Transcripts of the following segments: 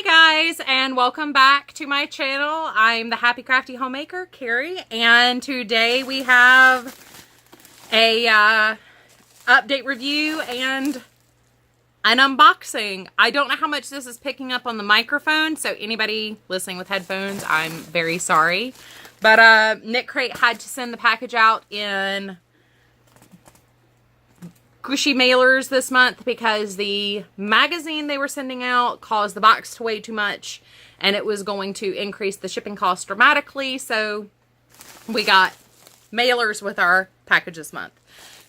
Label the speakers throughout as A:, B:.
A: guys, and welcome back to my channel. I'm the happy crafty homemaker, Carrie, and today we have a update review and an unboxing. I don't know how much this is picking up on the microphone, so anybody listening with headphones, I'm very sorry. But Knitcrate had to send the package out in squishy mailers this month because the magazine they were sending out caused the box to weigh too much and it was going to increase the shipping cost dramatically. So we got mailers with our package this month.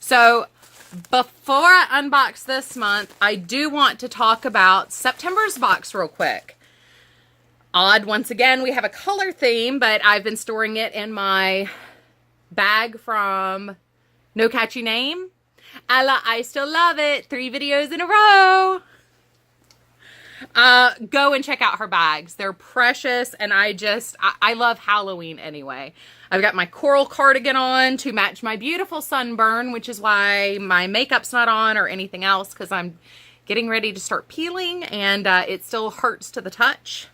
A: So before I unbox this month, I do want to talk about September's box real quick. Odd, once again, we have a color theme, but I've been storing it in my bag from No Catchy Name. I still love it. 3 videos in a row. Go and check out her bags. They're precious, and I love Halloween anyway. I've got my coral cardigan on to match my beautiful sunburn, which is why my makeup's not on or anything else, because I'm getting ready to start peeling, and it still hurts to the touch.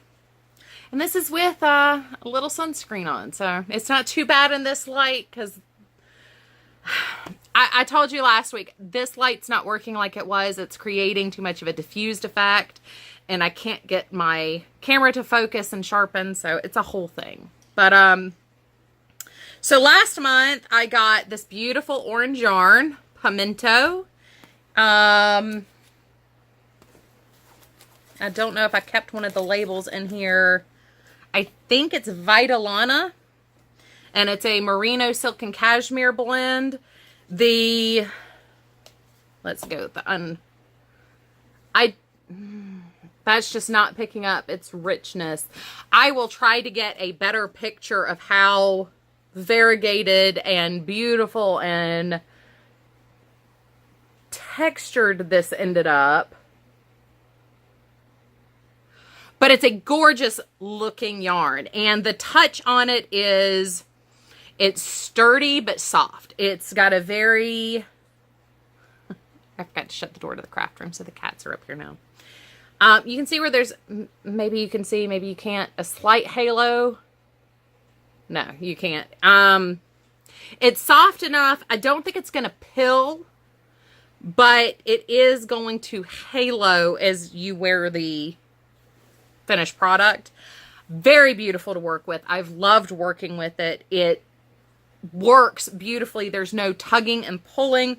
A: And this is with a little sunscreen on, so it's not too bad in this light, because I told you last week, this light's not working like it was. It's creating too much of a diffused effect, and I can't get my camera to focus and sharpen, so it's a whole thing. But, so last month, I got this beautiful orange yarn, Pimento. I don't know if I kept one of the labels in here. I think it's Vitalana, and it's a merino silk and cashmere blend. Let's go with that's just not picking up its richness. I will try to get a better picture of how variegated and beautiful and textured this ended up. But it's a gorgeous looking yarn, and the touch on it is, it's sturdy but soft. It's got a very, I forgot to shut the door to the craft room, so the cats are up here now. You can see where there's, maybe you can see, maybe you can't, a slight halo. No, you can't. It's soft enough. I don't think it's going to pill, but it is going to halo as you wear the finished product. Very beautiful to work with. I've loved working with it. It works beautifully. There's no tugging and pulling.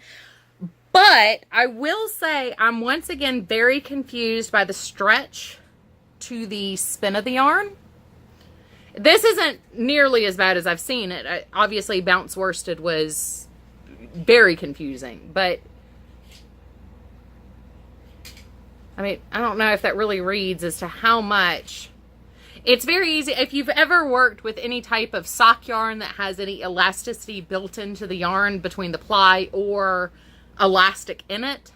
A: But I will say I'm once again very confused by the stretch to the spin of the yarn. This isn't nearly as bad as I've seen it. Obviously, Bounce Worsted was very confusing. But, I mean, I don't know if that really reads as to how much. It's very easy. If you've ever worked with any type of sock yarn that has any elasticity built into the yarn between the ply or elastic in it,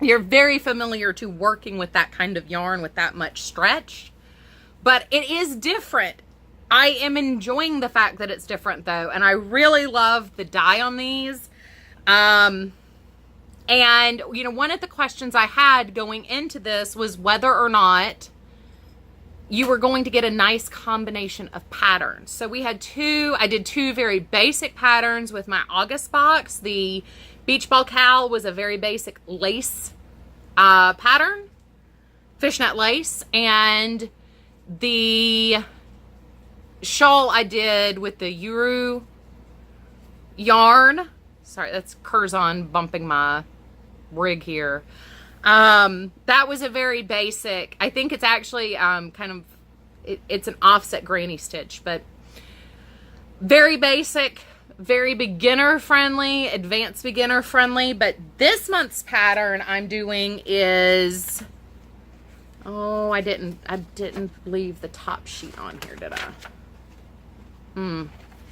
A: you're very familiar to working with that kind of yarn with that much stretch. But it is different. I am enjoying the fact that it's different though, and I really love the dye on these. And, you know, one of the questions I had going into this was whether or not you were going to get a nice combination of patterns. So we had I did two very basic patterns with my August box. The Beach Ball Cowl was a very basic lace pattern, fishnet lace, and the shawl I did with the Uru yarn. Sorry, that's Curzon bumping my rig here. That was a very basic, I think it's actually it's an offset granny stitch, but very basic, very beginner friendly, advanced beginner friendly. But this month's pattern I'm doing is, oh, I didn't leave the top sheet on here, did I?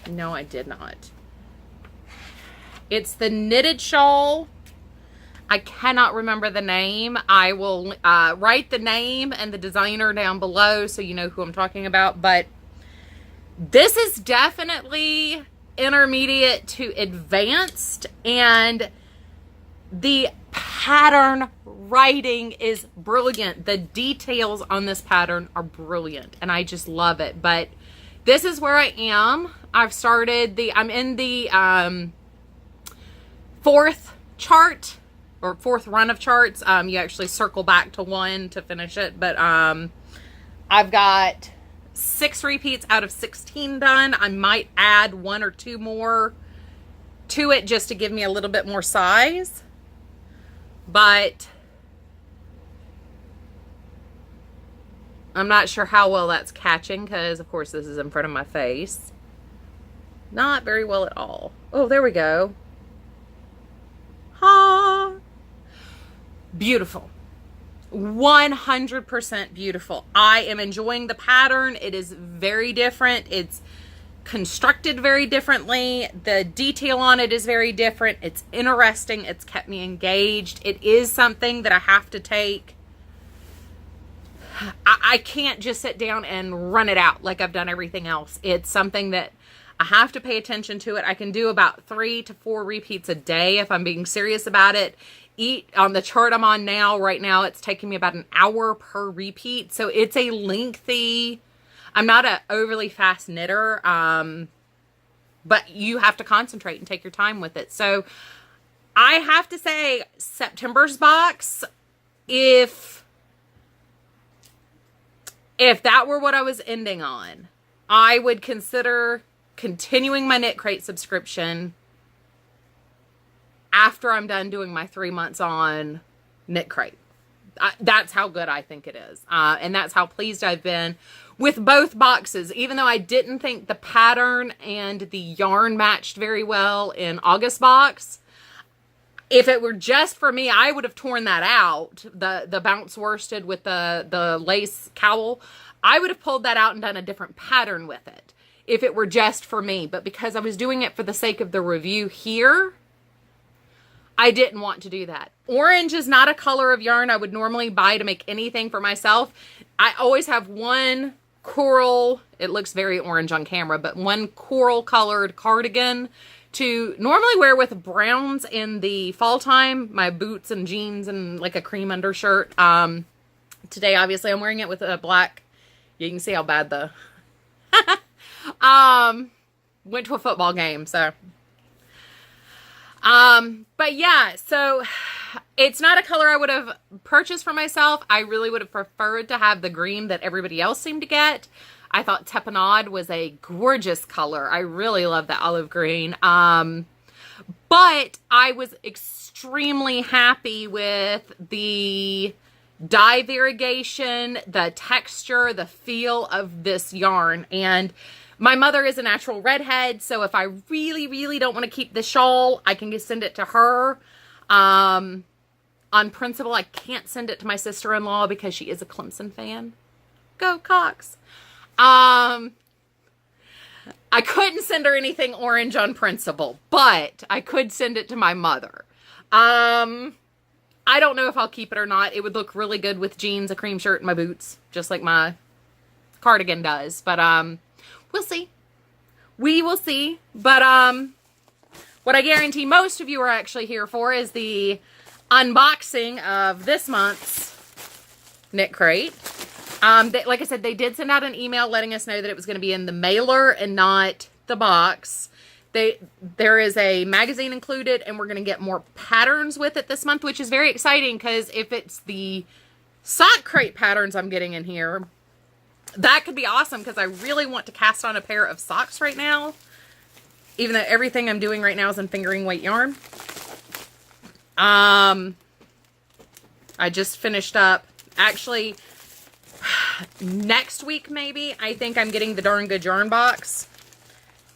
A: No, I did not. It's the knitted shawl. I cannot remember the name. I will write the name and the designer down below so you know who I'm talking about. But this is definitely intermediate to advanced, and the pattern writing is brilliant. The details on this pattern are brilliant, and I just love it. But this is where I am. I'm in the fourth chart, or fourth run of charts. You actually circle back to one to finish it, but I've got 6 repeats out of 16 done. I might add 1 or 2 more to it just to give me a little bit more size, but I'm not sure how well that's catching because, of course, this is in front of my face. Not very well at all. Oh, there we go. Ha! Beautiful. 100% beautiful. I am enjoying the pattern. It is very different. It's constructed very differently. The detail on it is very different. It's interesting. It's kept me engaged. It is something that I have to take. I can't just sit down and run it out like I've done everything else. It's something that I have to pay attention to it. I can do about 3 to 4 repeats a day if I'm being serious about it. On the chart I'm on now, right now, it's taking me about an hour per repeat. So it's a lengthy, I'm not an overly fast knitter, but you have to concentrate and take your time with it. So I have to say September's box, if that were what I was ending on, I would consider continuing my Knitcrate subscription after I'm done doing my 3 months on Knitcrate. That's how good I think it is. And that's how pleased I've been with both boxes. Even though I didn't think the pattern and the yarn matched very well in August box, if it were just for me, I would have torn that out. The bounce worsted with the lace cowl, I would have pulled that out and done a different pattern with it if it were just for me. But because I was doing it for the sake of the review here, I didn't want to do that. Orange is not a color of yarn I would normally buy to make anything for myself. I always have one coral, it looks very orange on camera, but one coral colored cardigan to normally wear with browns in the fall time, my boots and jeans and like a cream undershirt. Today, obviously, I'm wearing it with a black, you can see how bad the, went to a football game, so. But yeah, so it's not a color I would have purchased for myself. I really would have preferred to have the green that everybody else seemed to get. I thought Tapenade was a gorgeous color. I really love the olive green. But I was extremely happy with the dye variegation, the texture, the feel of this yarn. And my mother is a natural redhead, so if I really, really don't want to keep the shawl, I can just send it to her. On principle, I can't send it to my sister-in-law because she is a Clemson fan. Go Cox. I couldn't send her anything orange on principle, but I could send it to my mother. I don't know if I'll keep it or not. It would look really good with jeans, a cream shirt, and my boots, just like my cardigan does. But we'll see. We will see. But what I guarantee most of you are actually here for is the unboxing of this month's Knitcrate. Like I said, they did send out an email letting us know that it was going to be in the mailer and not the box. There is a magazine included, and we're going to get more patterns with it this month, which is very exciting because if it's the sock crate patterns I'm getting in here, that could be awesome because I really want to cast on a pair of socks right now, even though everything I'm doing right now is in fingering weight yarn. I just finished up, actually, next week maybe, I think I'm getting the Darn Good Yarn box,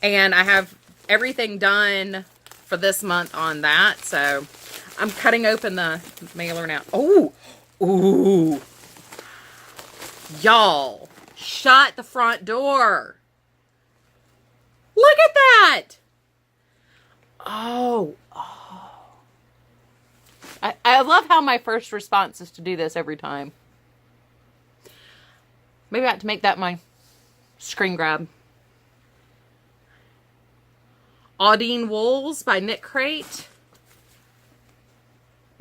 A: and I have everything done for this month on that, so I'm cutting open the mailer now. Oh, ooh, y'all, shut the front door. Look at that. Oh. I love how my first response is to do this every time. Maybe I have to make that my screen grab. Audine Wools by Knitcrate.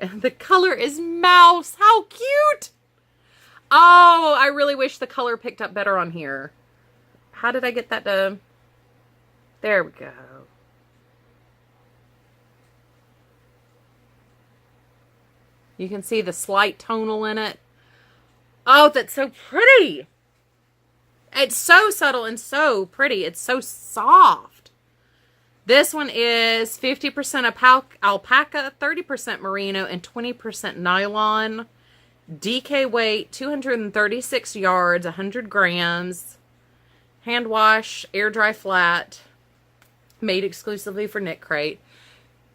A: And the color is mouse. How cute. Oh, I really wish the color picked up better on here. How did I get that to... There we go. You can see the slight tonal in it. Oh, that's so pretty. It's so subtle and so pretty. It's so soft. This one is 50% alpaca, 30% merino, and 20% nylon. DK weight, 236 yards, 100 grams. Hand wash, air dry flat. Made exclusively for Knitcrate.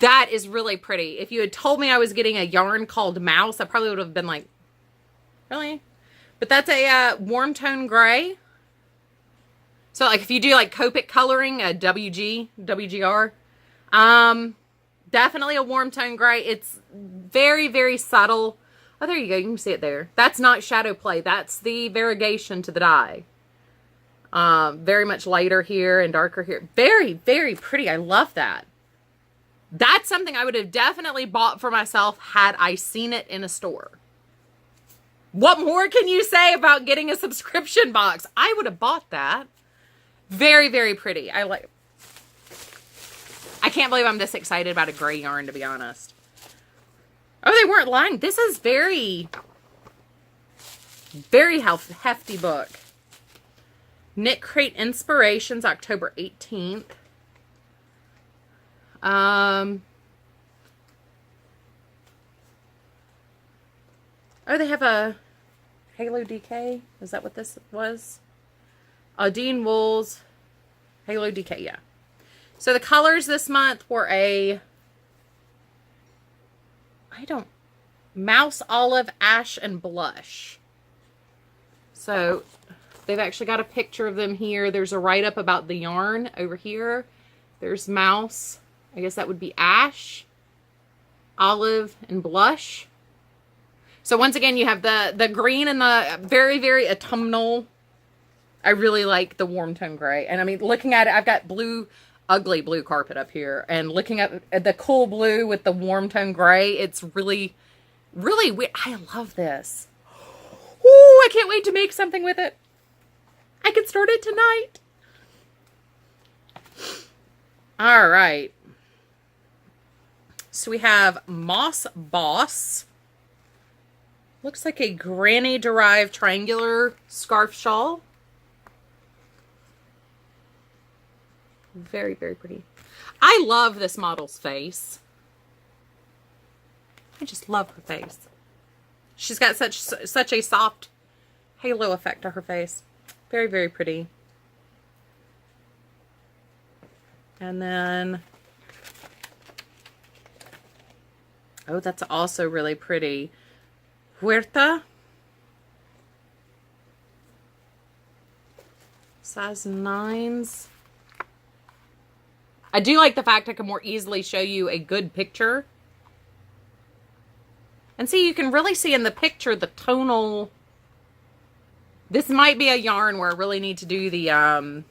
A: That is really pretty. If you had told me I was getting a yarn called Mouse, I probably would have been like, really? But that's a warm tone gray. So like if you do like Copic coloring, a WGR, definitely a warm tone gray. It's very, very subtle. Oh, there you go. You can see it there. That's not shadow play. That's the variegation to the dye. Very much lighter here and darker here. Very, very pretty. I love that. That's something I would have definitely bought for myself had I seen it in a store. What more can you say about getting a subscription box? I would have bought that. Very, very pretty. I can't believe I'm this excited about a gray yarn, to be honest. Oh, they weren't lying. This is very, very hefty book. Knitcrate Inspirations, October 18th. Oh, they have a Halo DK. Is that what this was? Dean Wool's Halo DK, yeah. So the colors this month were mouse, olive, ash, and blush. So they've actually got a picture of them here. There's a write-up about the yarn over here. There's mouse. I guess that would be ash, olive, and blush. So once again, you have the green and the very, very autumnal. I really like the warm tone gray. And I mean, looking at it, I've got blue, ugly blue carpet up here. And looking at the cool blue with the warm tone gray, it's really, really weird. I love this. Ooh, I can't wait to make something with it. I can start it tonight. All right. So we have Moss Boss. Looks like a granny-derived triangular scarf shawl. Very, very pretty. I love this model's face. I just love her face. She's got such a soft halo effect to her face. Very, very pretty. And then, oh, that's also really pretty. Huerta. Size 9s. I do like the fact I can more easily show you a good picture. And see, you can really see in the picture the tonal. This might be a yarn where I really need to do the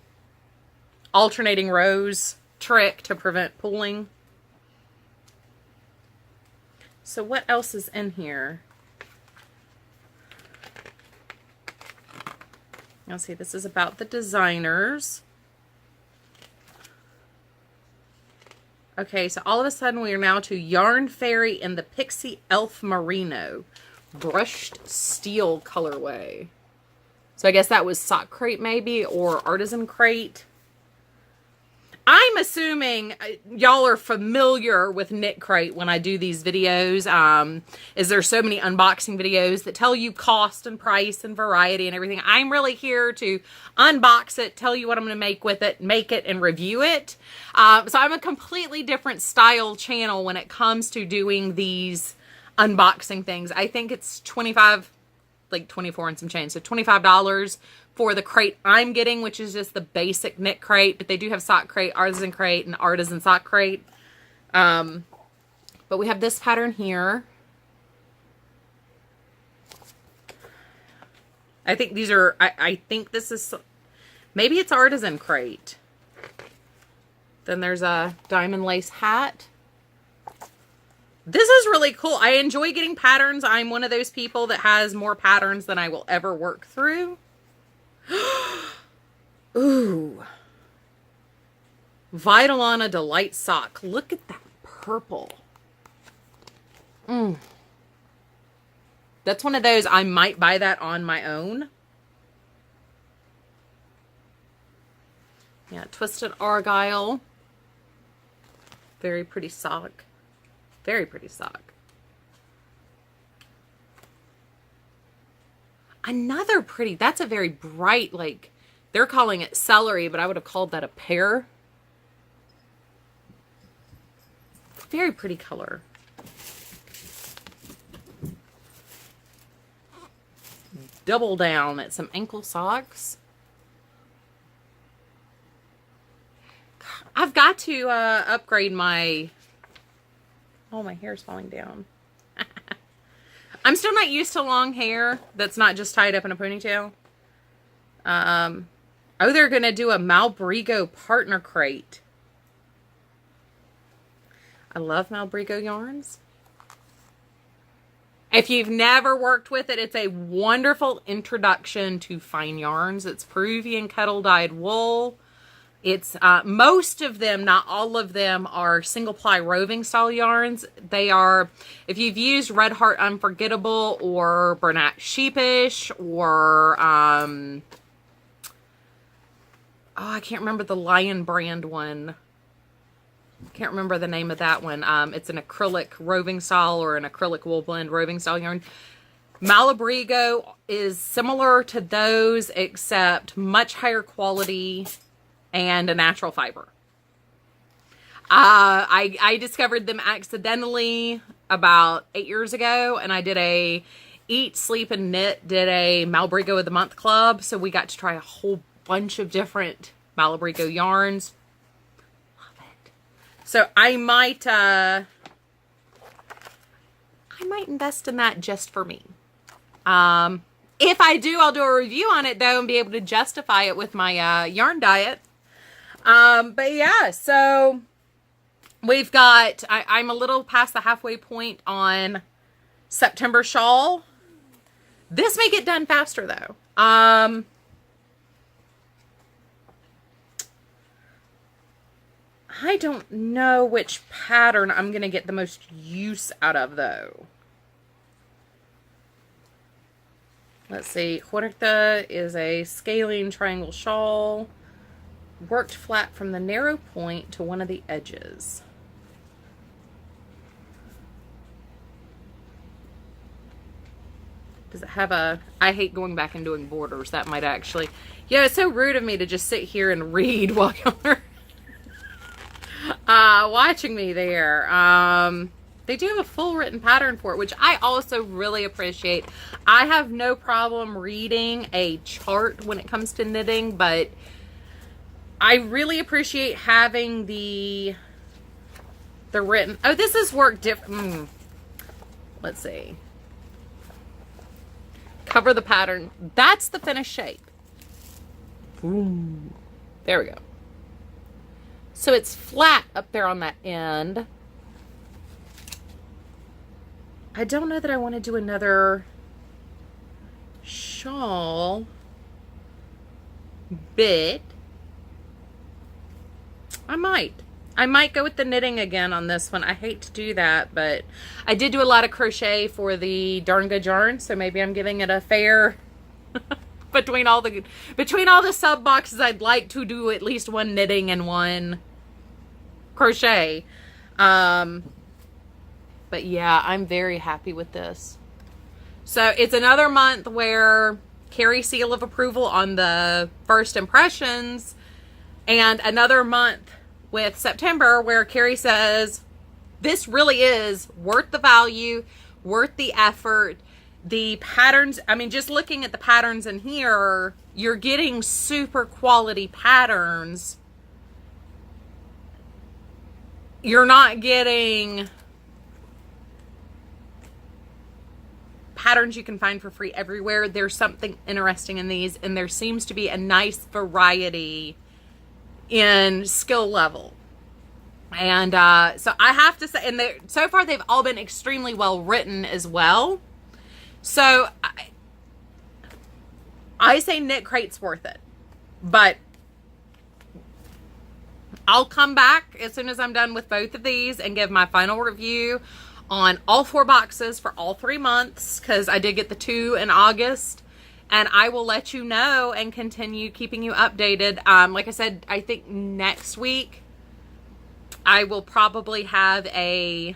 A: alternating rows trick to prevent pulling. So what else is in here? Now see, this is about the designers. Okay, so all of a sudden we are now to Yarn Fairy and the Pixie Elf Merino brushed steel colorway. So I guess that was Sock Crate maybe, or Artisan Crate. I'm assuming y'all are familiar with Knitcrate when I do these videos. Is there so many unboxing videos that tell you cost and price and variety and everything. I'm really here to unbox it, tell you what I'm going to make with it, make it, and review it. So I'm a completely different style channel when it comes to doing these unboxing things. I think it's 25, like 24 and some change. So $25 for the crate I'm getting, which is just the basic knit crate, but they do have Sock Crate, Artisan Crate, and Artisan Sock Crate. But we have this pattern here. I think these are, I think this is, maybe it's Artisan Crate. Then there's a diamond lace hat. This is really cool. I enjoy getting patterns. I'm one of those people that has more patterns than I will ever work through. Ooh. Vitalana Delight Sock. Look at that purple. That's one of those, I might buy that on my own. Yeah, Twisted Argyle. Very pretty sock. Very pretty sock. Another pretty, that's a very bright, like, they're calling it celery, but I would have called that a pear. Very pretty color. Double down at some ankle socks. I've got to upgrade my... Oh, my hair's falling down. I'm still not used to long hair that's not just tied up in a ponytail. Oh, they're going to do a Malbrigo partner crate. I love Malbrigo yarns. If you've never worked with it, it's a wonderful introduction to fine yarns. It's Peruvian kettle-dyed wool. It's most of them, not all of them, are single-ply roving style yarns. They are, if you've used Red Heart Unforgettable or Bernat Sheepish or, oh, I can't remember the Lion brand one. Can't remember the name of that one. It's an acrylic roving style or an acrylic wool blend roving style yarn. Malabrigo is similar to those, except much higher quality and a natural fiber. I discovered them accidentally about 8 years ago, and I did a Eat, Sleep, and Knit, did a Malabrigo of the Month club, so we got to try a whole bunch of different Malabrigo yarns. So I might invest in that just for me. If I do, I'll do a review on it though and be able to justify it with my yarn diet. But yeah, so we've got, I'm a little past the halfway point on September shawl. This may get done faster though. I don't know which pattern I'm going to get the most use out of, though. Let's see. Huerta is a scaling triangle shawl. Worked flat from the narrow point to one of the edges. Does it have a... I hate going back and doing borders. That might actually... Yeah, it's so rude of me to just sit here and read while you're... watching me there. They do have a full written pattern for it, which I also really appreciate. I have no problem reading a chart when it comes to knitting, but I really appreciate having the written. Oh, this is work different. Let's see. Cover the pattern. That's the finished shape. Ooh. There we go. So it's flat up there on that end. I don't know that I want to do another shawl bit. I might go with the knitting again on this one. I hate to do that, but I did do a lot of crochet for the Darn Good Yarn, so maybe I'm giving it a fair... Between all the sub boxes, I'd like to do at least one knitting and one crochet. But yeah, I'm very happy with this. So it's another month where Carrie seal of approval on the first impressions, and another month with September where Carrie says this really is worth the value, worth the effort. The patterns, I mean, just looking at the patterns in here, you're getting super quality patterns. You're not getting patterns you can find for free everywhere. There's something interesting in these, and there seems to be a nice variety in skill level. And so I have to say, and so far they've all been extremely well written as well. So I say Knitcrate's worth it. But I'll come back as soon as I'm done with both of these and give my final review on all 4 boxes for all 3 months, because I did get the 2 in August. And I will let you know and continue keeping you updated. Like I said, I think next week I will probably have a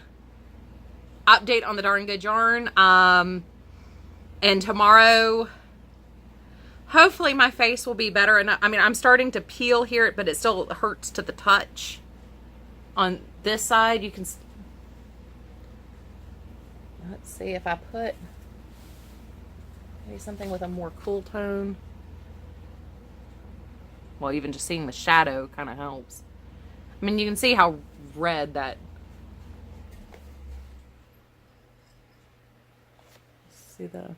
A: update on the Darn Good Yarn. And tomorrow, hopefully my face will be better enough. I mean, I'm starting to peel here, but it still hurts to the touch. On this side, you can... Let's see if I put maybe something with a more cool tone. Well, even just seeing the shadow kind of helps. I mean, you can see how red that... See the...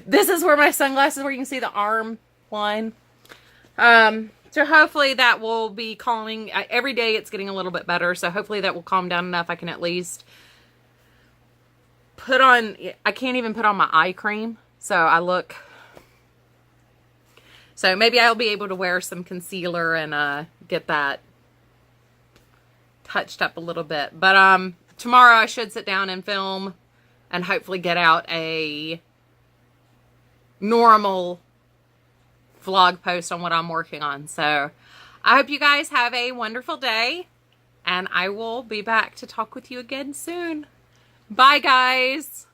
A: This is where my sunglasses, where you can see the arm line. So hopefully that will be calming. Every day it's getting a little bit better. So hopefully that will calm down enough. I can at least put on, I can't even put on my eye cream. So I look, so maybe I'll be able to wear some concealer and get that touched up a little bit. But tomorrow I should sit down and film and hopefully get out a normal vlog post on what I'm working on. So I hope you guys have a wonderful day, and I will be back to talk with you again soon. Bye, guys.